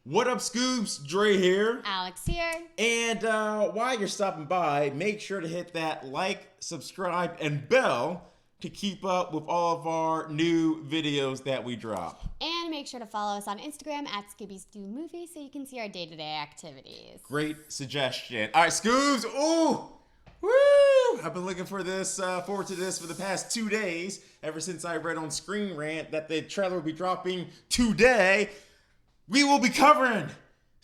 What up, Scoops? Dre here. Alex here. And while you're stopping by, make sure to hit that like, subscribe, and bell to keep up with all of our new videos that we drop. And make sure to follow us on Instagram at Scooby's Do Movies so you can see our day-to-day activities. Great suggestion. All right, Scoops. Ooh! Woo! I've been looking for this, forward to this for the past 2 days, ever since I read on Screen Rant that the trailer will be dropping today. We will be covering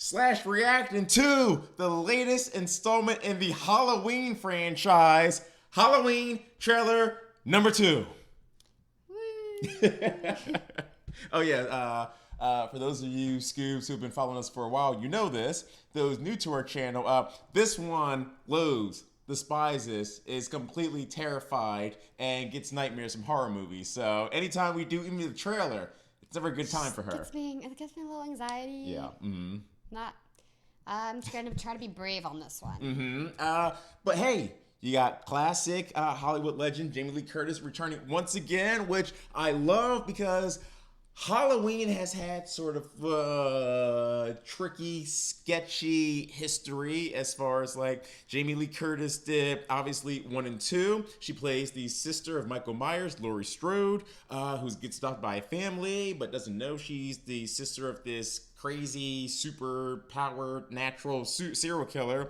/ reacting to the latest installment in the Halloween franchise, Halloween trailer number 2. Woo! Oh yeah, for those of you Scoops who've been following us for a while, you know this. Those new to our channel, this one loathes, despises, is completely terrified, and gets nightmares from horror movies. So anytime we do even the trailer, it's never a good time for her. It gives me a little anxiety. Yeah. Mm-hmm. I'm just gonna try to be brave on this one. Mm-hmm. But hey, you got classic Hollywood legend Jamie Lee Curtis returning once again, which I love because Halloween has had sort of tricky, sketchy history as far as like Jamie Lee Curtis did obviously 1 and 2. She plays the sister of Michael Myers, Laurie Strode, who gets stalked by a family but doesn't know she's the sister of this crazy, super powered, natural serial killer.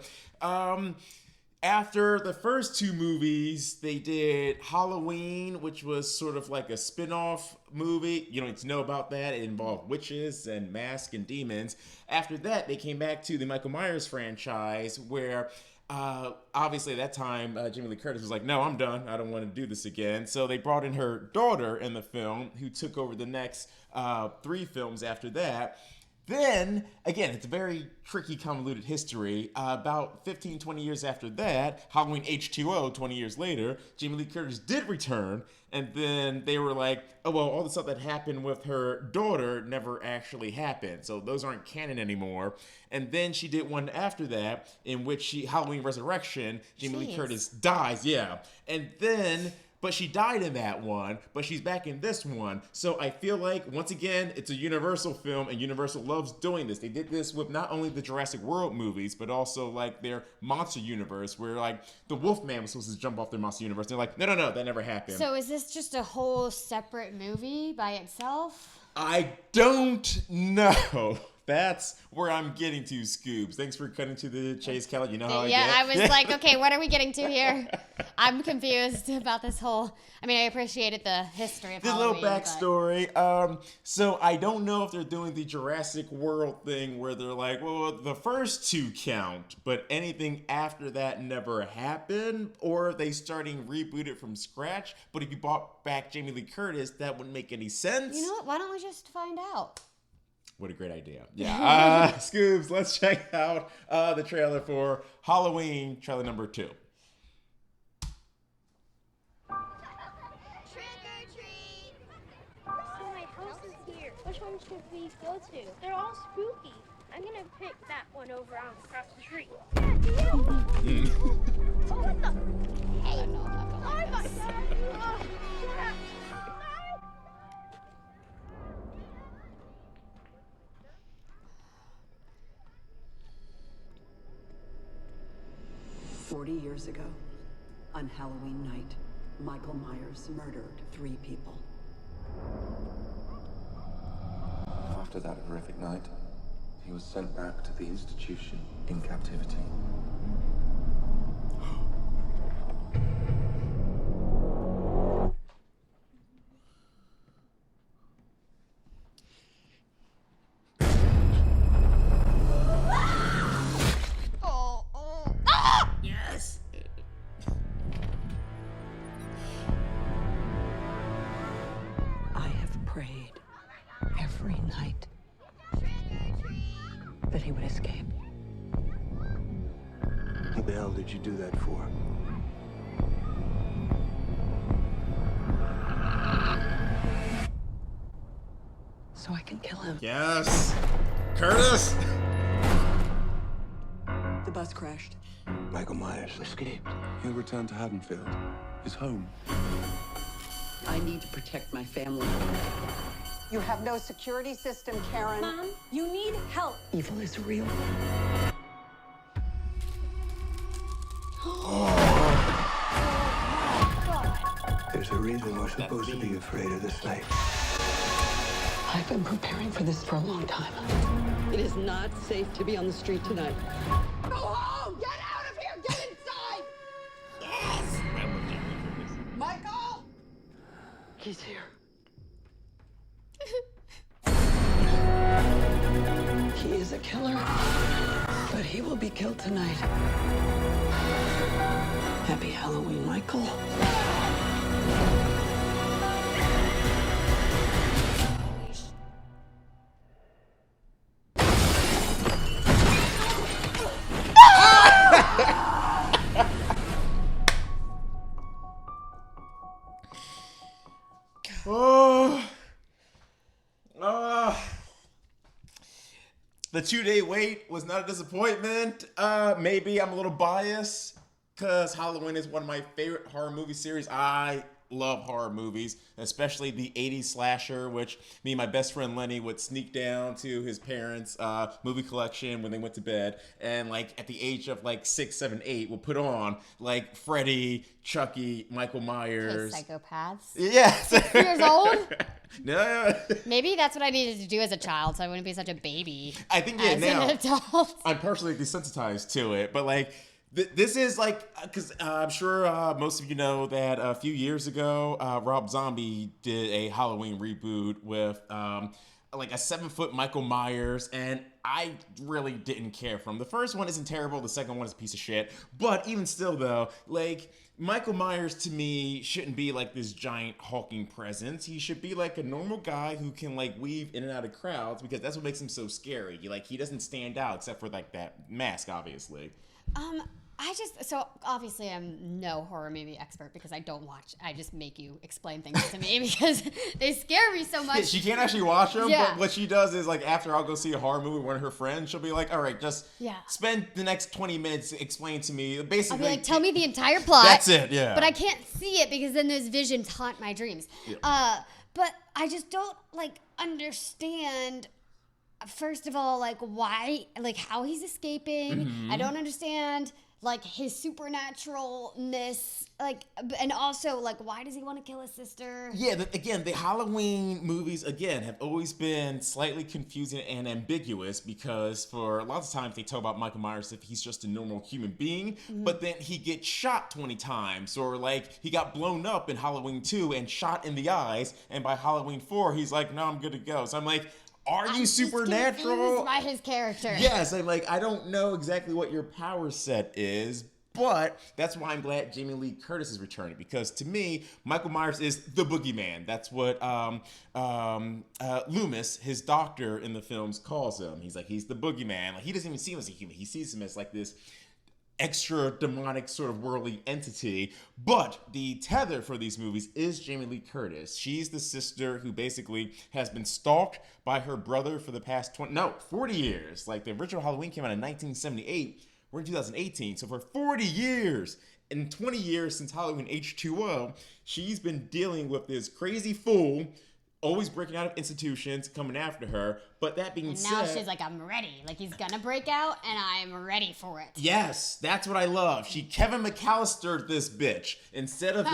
After the first 2 movies, they did Halloween, which was sort of like a spin-off movie. You don't need to know about that. It involved witches and masks and demons. After that, they came back to the Michael Myers franchise, where obviously at that time, Jamie Lee Curtis was like, no, I'm done. I don't want to do this again. So they brought in her daughter in the film, who took over the next 3 films after that. Then, again, it's a very tricky, convoluted history. About 15, 20 years after that, Halloween H2O, 20 years later, Jamie Lee Curtis did return. And then they were like, oh, well, all the stuff that happened with her daughter never actually happened. So those aren't canon anymore. And then she did one after that in which Halloween Resurrection, Jamie Lee Curtis dies. Yeah. And then... But she died in that one, but she's back in this one. So I feel like, once again, it's a Universal film, and Universal loves doing this. They did this with not only the Jurassic World movies, but also, like, their monster universe, where, like, the Wolfman was supposed to jump off their monster universe. They're like, no, that never happened. So is this just a whole separate movie by itself? I don't know. That's where I'm getting to, Scoops. Thanks for cutting to the chase, Kelly. You know how I get. Yeah, I was like, okay, what are we getting to here? I'm confused about this whole... I mean, I appreciated the history of Halloween. The little backstory. So I don't know if they're doing the Jurassic World thing where they're like, well, the first 2 count, but anything after that never happened, or are they starting reboot it from scratch? But if you brought back Jamie Lee Curtis, that wouldn't make any sense. You know what? Why don't we just find out? What a great idea. Yeah. Scoops, let's check out the trailer for Halloween, trailer number 2. Trick or treat! So my house is here. Which one should we go to? They're all spooky. I'm gonna pick that one over on across the street. Yeah, oh, what the? I don't know. I'm not Oh gonna my like this. God! Oh, yeah. 40 years ago, on Halloween night, Michael Myers murdered 3 people. After that horrific night, he was sent back to the institution in captivity. Yes. I have prayed every night that he would escape. What the hell did you do that for? So I can kill him. Yes. Curtis. The bus crashed. Michael Myers escaped. He'll return to Haddonfield, his home. I need to protect my family. You have no security system, Karen. Mom, you need help. Evil is real. There's a reason we're supposed to be afraid of this night. I've been preparing for this for a long time. It is not safe to be on the street tonight. Go home! Get out of here! Get inside! Yes! I love Jamie Lee Curtis. Michael! He's here. He is a killer, but he will be killed tonight. Happy Halloween, Michael. The 2-day wait was not a disappointment. Maybe I'm a little biased because Halloween is one of my favorite horror movie series. I love horror movies, especially the 80s slasher, which me and my best friend Lenny would sneak down to his parents' movie collection when they went to bed. And like at the age of like 6, 7, 8, we'll put on like Freddy, Chucky, Michael Myers. Okay, psychopaths. Yeah. 6 years old? No. Maybe that's what I needed to do as a child, so I wouldn't be such a baby. I think as an adult. I'm personally desensitized to it, but like this is like, because I'm sure most of you know that a few years ago, Rob Zombie did a Halloween reboot with like a 7-foot Michael Myers, and I really didn't care for him. The first one isn't terrible, the second one is a piece of shit, but even still though, like Michael Myers to me shouldn't be like this giant hulking presence. He should be like a normal guy who can like weave in and out of crowds, because that's what makes him so scary. Like he doesn't stand out except for like that mask, obviously. So obviously I'm no horror movie expert because I don't watch. I just make you explain things to me because they scare me so much. Yeah, she can't actually watch them, Yeah. but what she does is like after I'll go see a horror movie with one of her friends, she'll be like, all right, just spend the next 20 minutes explain to me. Basically, I'll be like, tell me the entire plot. That's it, yeah. But I can't see it because then those visions haunt my dreams. Yeah. But I just don't like understand. First of all, like why, like how he's escaping. Mm-hmm. I don't understand like his supernaturalness, like, and also like why does he want to kill his sister? Yeah, the Halloween movies, again, have always been slightly confusing and ambiguous because for lots of times they talk about Michael Myers if he's just a normal human being, but then he gets shot 20 times, or like he got blown up in Halloween 2 and shot in the eyes, and by Halloween 4, he's like, no, I'm good to go. So I'm like, are you supernatural? I'm confused by his character. Yes, I'm like, I don't know exactly what your power set is, but that's why I'm glad Jamie Lee Curtis is returning, because to me, Michael Myers is the boogeyman. That's what Loomis, his doctor in the films, calls him. He's like, he's the boogeyman. Like, he doesn't even see him as a human. He sees him as like this extra demonic sort of worldly entity. But the tether for these movies is Jamie Lee Curtis. She's the sister who basically has been stalked by her brother for the past 40 years. Like the original Halloween came out in 1978. We're in 2018. So for 40 years, in 20 years since Halloween H2O, she's been dealing with this crazy fool always breaking out of institutions, coming after her. But that being said, now she's like, I'm ready. Like, he's gonna break out, and I'm ready for it. Yes, that's what I love. She Kevin McAllistered this bitch instead of.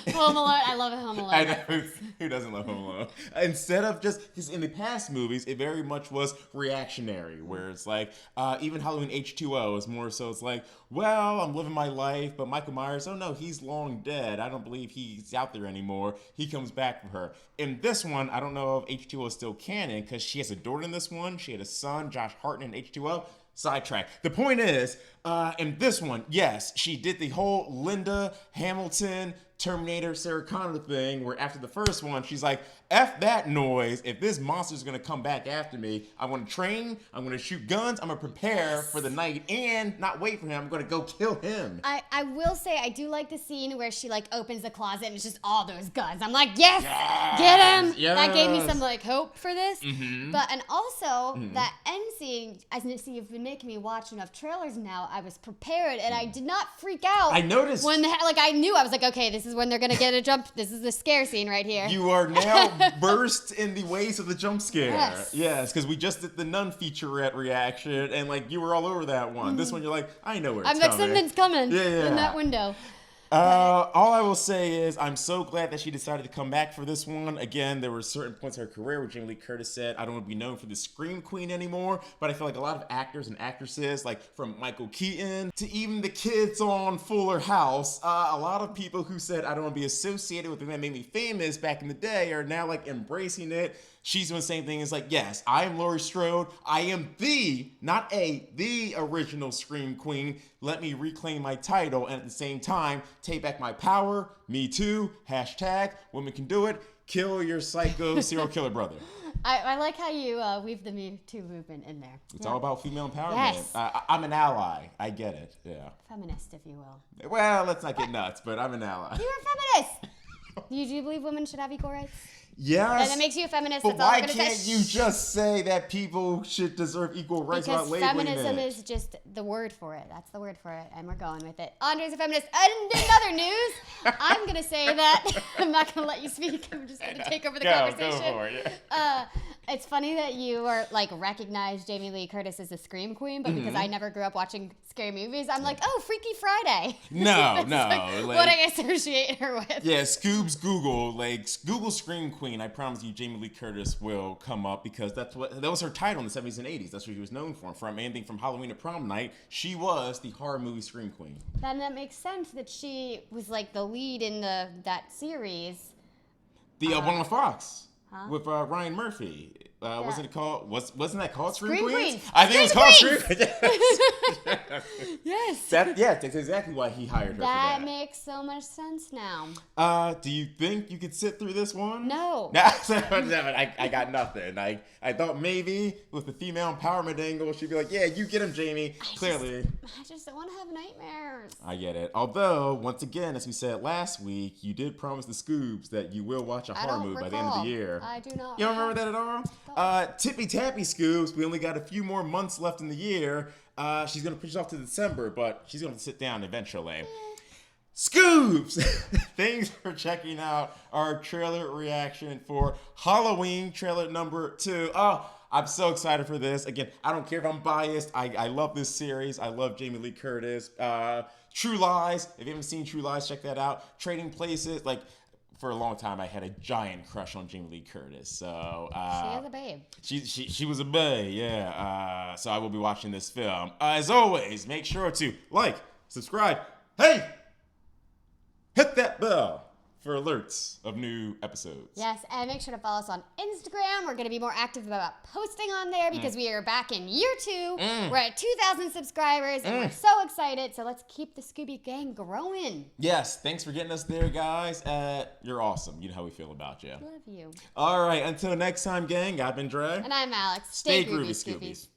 Home Alone. I love Home Alone. I know, who doesn't love Home Alone? Instead of just, because in the past movies, it very much was reactionary, where it's like, even Halloween H2O is more so, it's like, well, I'm living my life, but Michael Myers, oh no, he's long dead. I don't believe he's out there anymore. He comes back for her. In this one, I don't know if H2O is still canon, because she has a daughter in this one. She had a son, Josh Hartnett, in H2O. Sidetrack. The point is, in this one, yes, she did the whole Linda Hamilton Terminator Sarah Connor thing, where after the first one, she's like, F that noise. If this monster's gonna come back after me, I'm gonna train, I'm gonna shoot guns, I'm gonna prepare for the night and not wait for him. I'm gonna go kill him. I will say, I do like the scene where she like opens the closet and it's just all those guns. I'm like, yes! Get him! Yes. That gave me some like hope for this. Mm-hmm. But, and also, that end scene, as you see, you've been making me watch enough trailers now, I was prepared and I did not freak out. I noticed. When, like, I knew, I was like, okay, this is when they're gonna get a jump. This is the scare scene right here. You are now versed in the ways of the jump scare. Yes. Because we just did the Nun featurette reaction, and like you were all over that one. This one, you're like, I know where it's I'm like, coming. something's coming Yeah. in that window. All I will say is I'm so glad that she decided to come back for this one. Again, there were certain points in her career where Jamie Lee Curtis said, I don't want to be known for the Scream Queen anymore, but I feel like a lot of actors and actresses, like from Michael Keaton to even the kids on Fuller House, a lot of people who said, I don't want to be associated with the that made me famous back in the day are now like embracing it. She's doing the same thing. It's like, yes, I am Laurie Strode. I am the original Scream Queen. Let me reclaim my title and at the same time, take back my power. Me too. # women can do it. Kill your psycho serial killer brother. I like how you weave the Me Too movement in there. It's all about female empowerment. Yes. I'm an ally. I get it. Yeah. Feminist, if you will. Well, let's not get nuts, but I'm an ally. You're a feminist. Do you believe women should have equal rights? Yes. And it makes you a feminist. But That's all why I'm gonna can't say. you just say that people should deserve equal rights Because without labeling feminism it? is just the word for it. That's the word for it, and we're going with it. Andre's a feminist. And in other news, I'm gonna say that I'm not gonna let you speak. I'm just gonna take over the conversation. Go for it. Yeah. It's funny that you are like recognize Jamie Lee Curtis as a Scream Queen, but because I never grew up watching scary movies, I'm like, oh, Freaky Friday. No, That's what I associate her with. Yeah, Scoob's Google Scream Queen. I promise you, Jamie Lee Curtis will come up because that was her title in the 70s and 80s. That's what she was known for. From anything from Halloween to Prom Night, she was the horror movie Scream Queen. Then that makes sense that she was like the lead in that series. The one on Fox with Ryan Murphy. Wasn't it called? Wasn't that called Scream Queens? I think it was called Scream Queens. Yes. That's exactly why he hired her. That for that makes so much sense now. Do you think you could sit through this one? No. I got nothing. I thought maybe with the female empowerment angle, she'd be like, yeah, you get him, Jamie. Clearly. I just don't want to have nightmares. I get it. Although, once again, as we said last week, you did promise the Scoobs that you will watch a horror movie by the end of the year. I do not. You don't remember that at all? Tippy Tappy Scoobs, we only got a few more months left in the year. She's going to push it off to December, but she's going to sit down eventually. Scoobs! Thanks for checking out our trailer reaction for Halloween trailer number 2. Oh, I'm so excited for this. Again, I don't care if I'm biased. I love this series. I love Jamie Lee Curtis. True Lies. If you haven't seen True Lies, check that out. Trading Places. Like, for a long time, I had a giant crush on Jamie Lee Curtis. So she is a babe. She was a babe, yeah. So I will be watching this film. As always, make sure to like, subscribe. Hey, hit that bell for alerts of new episodes. Yes, and make sure to follow us on Instagram. We're going to be more active about posting on there because we are back in year 2. We're at 2,000 subscribers, and we're so excited. So let's keep the Scooby Gang growing. Yes, thanks for getting us there, guys. You're awesome. You know how we feel about you. Love you. All right, until next time, gang, I've been Dre. And I'm Alex. Stay Stay groovy, groovy, Scoobies. Scoobies.